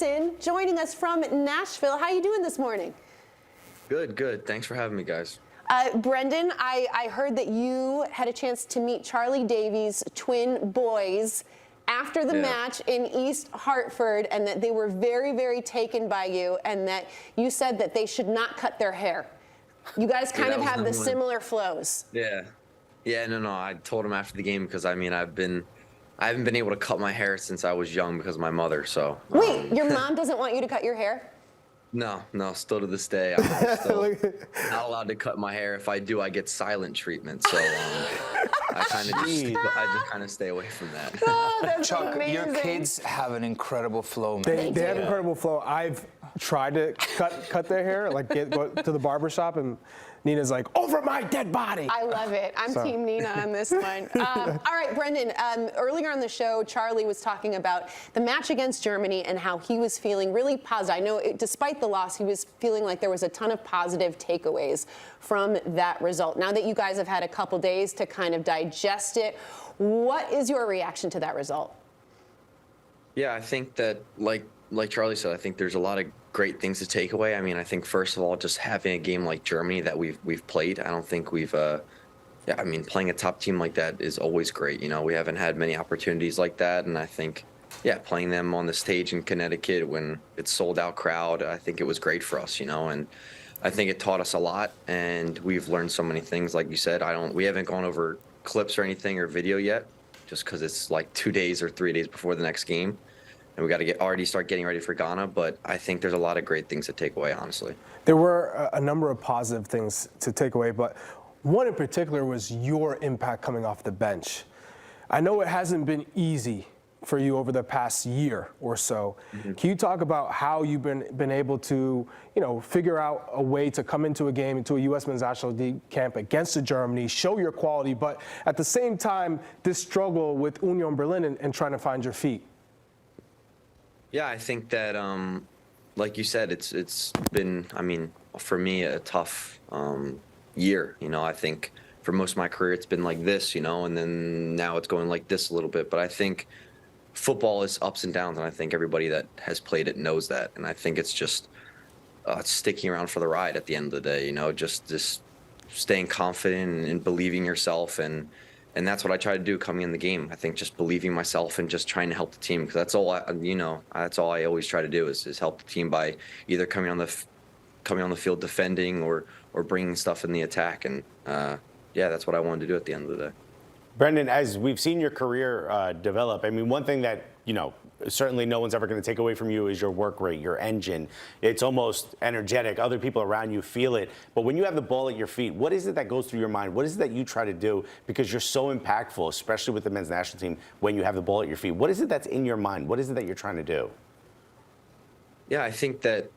Aaronson joining us from Nashville. How are you doing this morning? Good, good. Thanks for having me, guys. Brenden, I heard that you had a chance to meet Charlie Davies' twin boys after the match in East Hartford, and that they were very, very taken by you, and that you said that they should not cut their hair. You guys kind of have the similar flows. Yeah. Yeah, no. I told him after the game because, I mean, I haven't been able to cut my hair since I was young because of my mother, so. Wait, your mom doesn't want you to cut your hair? No, still to this day, I'm still not allowed to cut my hair. If I do, I get silent treatment, so I just kind of stay away from that. Oh, that's Chuck, amazing. your kids have an incredible flow, man. They have incredible flow. I've tried to cut their hair, like go to the barber shop, and Nina's like, over my dead body. I love it. I'm Team Nina on this one. All right, Brenden, earlier on the show, Charlie was talking about the match against Germany and how he was feeling really positive. I know despite the loss, he was feeling like there was a ton of positive takeaways from that result. Now that you guys have had a couple days to kind of digest it, what is your reaction to that result? Yeah, I think that, like Charlie said, I think there's a lot of great things to take away. I mean, I think first of all, just having a game like Germany that we've played, I don't think we've I mean, playing a top team like that is always great. You know, we haven't had many opportunities like that, and I think playing them on the stage in Connecticut when it's sold out crowd, I think it was great for us, you know, and I think it taught us a lot, and we've learned so many things. Like you said, we haven't gone over clips or anything or video yet, just because it's like 2 days or 3 days before the next game. And we got to already start getting ready for Ghana, but I think there's a lot of great things to take away, honestly. There were a number of positive things to take away, but one in particular was your impact coming off the bench. I know it hasn't been easy for you over the past year or so. Mm-hmm. Can you talk about how you've been able to, figure out a way to come into a game, into a U.S. Men's National League camp against Germany, show your quality, but at the same time, this struggle with Union Berlin and trying to find your feet? Yeah, I think that, like you said, it's been, I mean, for me, a tough year. I think for most of my career, it's been like this, and then now it's going like this a little bit. But I think football is ups and downs, and I think everybody that has played it knows that. And I think it's just sticking around for the ride at the end of the day, just staying confident and believing yourself. And that's what I try to do coming in the game. I think just believing myself and just trying to help the team, because that's all that's all I always try to do is help the team by either coming on the field defending or bringing stuff in the attack. And that's what I wanted to do at the end of the day. Brenden, as we've seen your career develop, I mean, one thing that certainly no one's ever going to take away from you is your work rate, your engine. It's almost energetic. Other people around you feel it. But when you have the ball at your feet, what is it that goes through your mind? What is it that you try to do? Because you're so impactful, especially with the men's national team, when you have the ball at your feet. What is it that's in your mind? What is it that you're trying to do? Yeah, I think that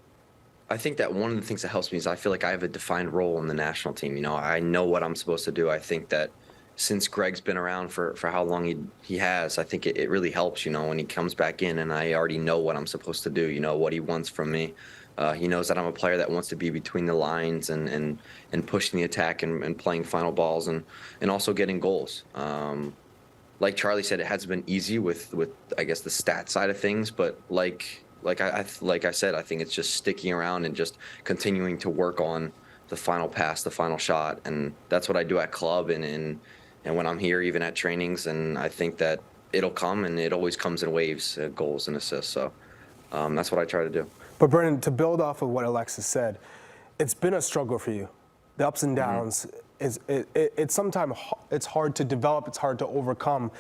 one of the things that helps me is I feel like I have a defined role in the national team. I know what I'm supposed to do. I think that since Greg's been around for how long he has, I think it really helps, when he comes back in and I already know what I'm supposed to do, what he wants from me. He knows that I'm a player that wants to be between the lines and pushing the attack and playing final balls and also getting goals. Like Charlie said, it hasn't been easy with I guess the stat side of things, but like I said, I think it's just sticking around and just continuing to work on the final pass, the final shot, and that's what I do at club and when I'm here, even at trainings, and I think that it'll come, and it always comes in waves, goals and assists. So that's what I try to do. But Brenden, to build off of what Alexis said, it's been a struggle for you. The ups and downs, it's sometimes it's hard to develop, it's hard to overcome.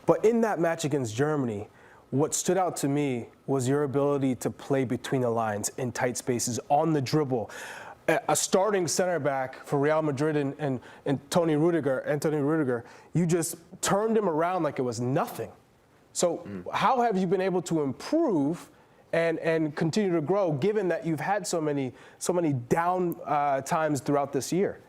But in that match against Germany, what stood out to me was your ability to play between the lines in tight spaces, on the dribble. A starting center back for Real Madrid and Anthony Rudiger, you just turned him around like it was nothing. So how have you been able to improve and continue to grow, given that you've had so many down times throughout this year?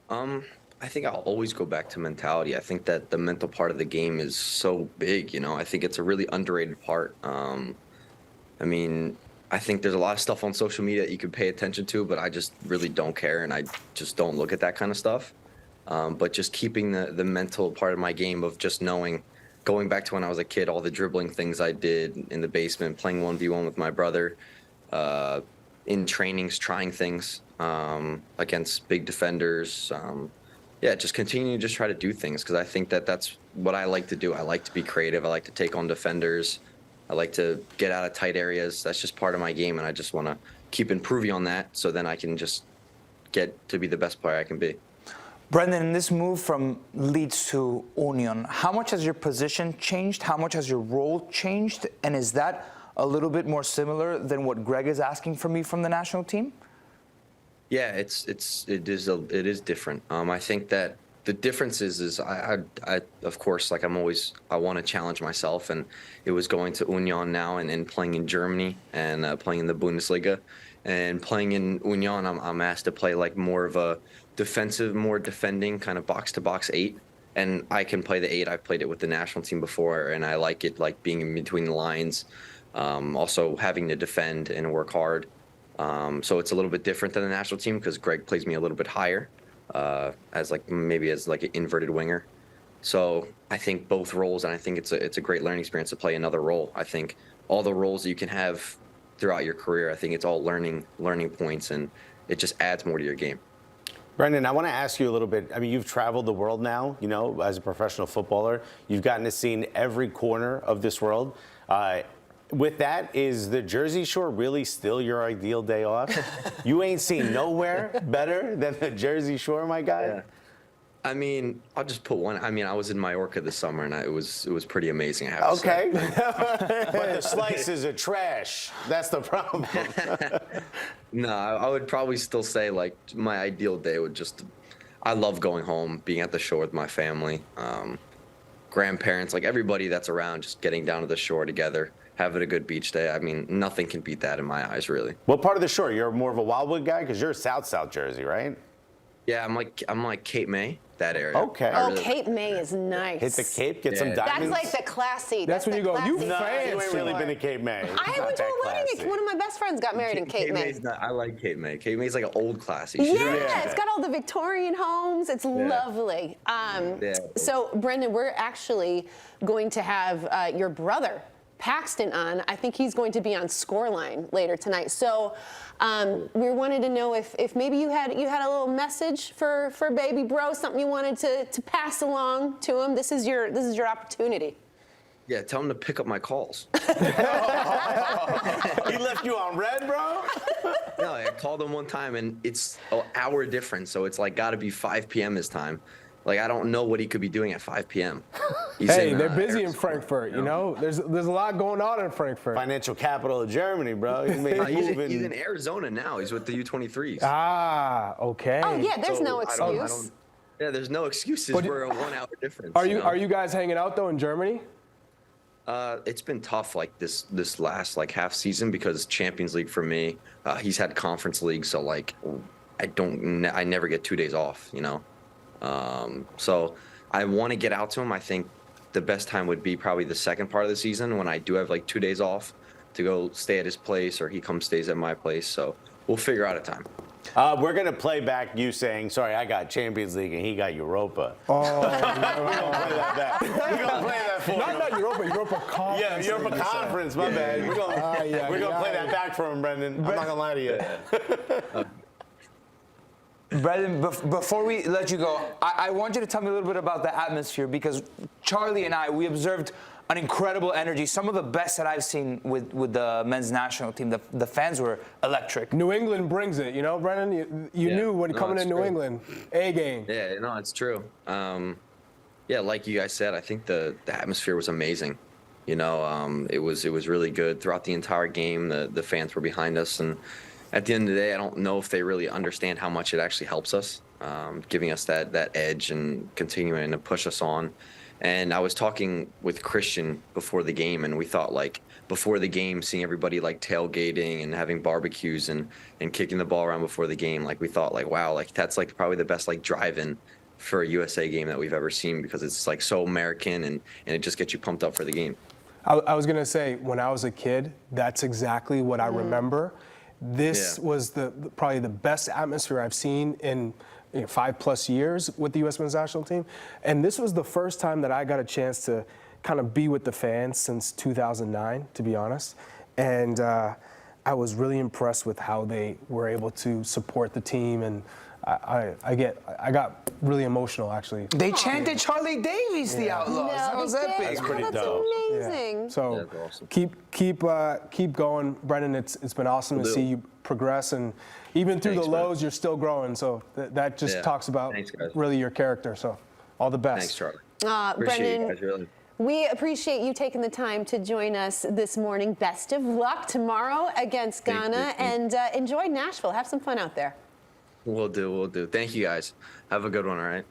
I think I'll always go back to mentality. I think that the mental part of the game is so big. I think it's a really underrated part. I mean, I think there's a lot of stuff on social media that you can pay attention to, but I just really don't care, and I just don't look at that kind of stuff. But just keeping the mental part of my game of just knowing going back to when I was a kid, all the dribbling things I did in the basement, playing 1v1 with my brother, in trainings, trying things against big defenders. Yeah, just continue to just try to do things, because I think that that's what I like to do. I like to be creative. I like to take on defenders. I like to get out of tight areas. That's just part of my game, and I just want to keep improving on that, so then I can just get to be the best player I can be. Brenden, in this move from Leeds to Union, how much has your position changed? How much has your role changed? And is that a little bit more similar than what Greg is asking from me from the national team? Yeah, it is different. I think that the difference is I of course, like I want to challenge myself, and it was going to Union now and playing in Germany and playing in the Bundesliga, and playing in Union, I'm asked to play like more of a defensive, more defending kind of box-to-box 8, and I can play the 8. I've played it with the national team before, and I like it, like being in between the lines, also having to defend and work hard. So it's a little bit different than the national team, because Greg plays me a little bit higher, as maybe as an inverted winger. So I think both roles, and I think it's a great learning experience to play another role. I think all the roles that you can have throughout your career, I think it's all learning points, and it just adds more to your game. Brenden, I want to ask you a little bit. I mean, you've traveled the world now, as a professional footballer. You've gotten to see every corner of this world. With that, is the Jersey Shore really still your ideal day off? You ain't seen nowhere better than the Jersey Shore, my guy? Yeah. I mean, I'll just put one. I mean, I was in Mallorca this summer, and it was pretty amazing, I have to say. But the slices are trash. That's the problem. No, I would probably still say, my ideal day would I love going home, being at the shore with my family, grandparents, everybody that's around, just getting down to the shore together, having a good beach day. I mean, nothing can beat that in my eyes, really. What part of the shore? You're more of a Wildwood guy? Because you're South Jersey, right? Yeah, I'm like Cape May, that area. Okay. Cape May is nice. Hit the Cape, get some diamonds. That's like the classy. That's when you go, you fancy. You ain't really been to Cape May. I went to a wedding. One of my best friends got married in Cape May. I like Cape May. Cape May's like an old classy. Yeah, it's got all the Victorian homes. It's lovely. So, Brenden, we're actually going to have your brother, Paxten, on. I think he's going to be on Scoreline later tonight. So we wanted to know if maybe you had a little message for baby bro, something you wanted to pass along to him. This is your opportunity. Yeah, tell him to pick up my calls. He left you on red, bro? No, I called him one time, and it's an hour difference, so it's got to be 5 p.m. his time. I don't know what he could be doing at 5 p.m. They're busy in Frankfurt, There's a lot going on in Frankfurt. Financial capital of Germany, bro. He's in Arizona now. He's with the U23s. Ah, okay. Oh, yeah, there's no excuse. Yeah, there's no excuses for a 1 hour difference. Are you guys hanging out, though, in Germany? It's been tough, this last half season, because Champions League for me, he's had Conference League, so I never get 2 days off, So I want to get out to him. I think the best time would be probably the second part of the season, when I do have 2 days off to go stay at his place, or he comes stays at my place. So we'll figure out a time. We're going to play back you saying, sorry, I got Champions League and he got Europa. Oh, we're going to play that back. We're going to play that for you. Not Europa Conference. Yeah, Europa Conference, my bad. We're going to play that back for him, Brenden. I'm not going to lie to you. Brenden, before we let you go, I want you to tell me a little bit about the atmosphere, because Charlie and we observed an incredible energy, some of the best that I've seen with the men's national team. The fans were electric. New England brings it, Brenden? You knew when coming to New England, A game. Yeah, no, it's true. Yeah, like you guys said, I think the atmosphere was amazing. It was really good throughout the entire game. The fans were behind us, and at the end of the day, I don't know if they really understand how much it actually helps us, giving us that edge and continuing to push us on. And I was talking with Christian before the game, and we thought before the game, seeing everybody tailgating and having barbecues and kicking the ball around before the game, we thought wow, that's probably the best drive-in for a USA game that we've ever seen, because it's so American, and it just gets you pumped up for the game. I was gonna say, when I was a kid, that's exactly what I remember. This was probably the best atmosphere I've seen in 5+ years with the U.S. men's national team. And this was the first time that I got a chance to kind of be with the fans since 2009, to be honest. And I was really impressed with how they were able to support the team, and I got really emotional actually. They chanted Charlie Davies, the Outlaws. That was epic. That's pretty that's dope. amazing. So Yeah, that's awesome. keep going, Brenden. It's been awesome to see you progress, and even through Thanks, the man. lows, you're still growing. So that just Yeah. talks about Thanks, guys. really your character. So all the best. Thanks, Charlie. Appreciate you Brenden, guys, really. we appreciate you taking the time to join us this morning. Best of luck tomorrow against Thank you. Ghana, and enjoy Nashville. Have some fun out there. We'll do. Thank you, guys. Have a good one, all right?